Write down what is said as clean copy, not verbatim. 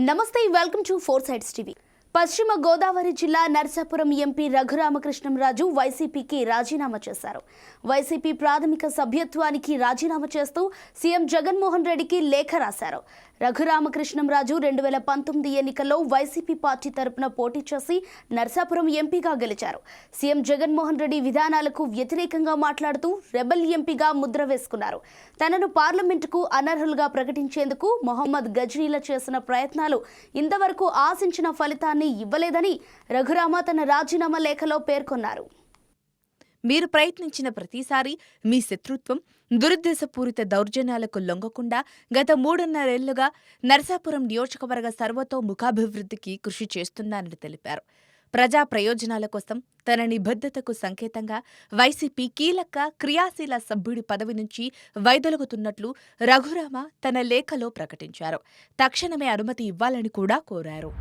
నమస్తే, welcome to four sides TV. పశ్చిమ గోదావరి జిల్లా నర్సాపురం ఎంపీ రఘురామకృష్ణంరాజు వైసీపీకి రాజీనామా చేశారు. వైసీపీ ప్రాథమిక సభ్యత్వానికి రాజీనామా చేస్తూ సీఎం జగన్మోహన్ రెడ్డికి లేఖ రాశారు. రఘురామకృష్ణంరాజు 2019 ఎన్నికల్లో వైసీపీ పార్టీ తరపున పోటీ చేసి నర్సాపురం ఎంపీగా గెలిచారు. సీఎం జగన్మోహన్ రెడ్డి విధానాలకు వ్యతిరేకంగా మాట్లాడుతూ రెబల్ ఎంపీగా ముద్ర వేసుకున్నారు. తనను పార్లమెంటుకు అనర్హులుగా ప్రకటించేందుకు మొహమ్మద్ గజ్నీల చేసిన ప్రయత్నాలు ఇంతవరకు ఆశించిన ఫలితాన్ని ఇవ్వలేదని రఘురామ తన రాజీనామా లేఖలో పేర్కొన్నారు. మీరు ప్రయత్నించిన ప్రతిసారి మీ శత్రుత్వం, దురుద్దేశపూరిత దౌర్జన్యాలకు లొంగకుండా గత 3.5 ఏళ్లుగా నర్సాపురం నియోజకవర్గ సర్వతోముఖాభివృద్ధికి కృషి చేస్తున్నానని తెలిపారు. ప్రజా ప్రయోజనాల కోసం తన నిబద్ధతకు సంకేతంగా వైసీపీ కీలక క్రియాశీల సభ్యుడి పదవి నుంచి వైదొలుగుతున్నట్లు రఘురామ తన లేఖలో ప్రకటించారు. తక్షణమే అనుమతి ఇవ్వాలని కూడా కోరారు.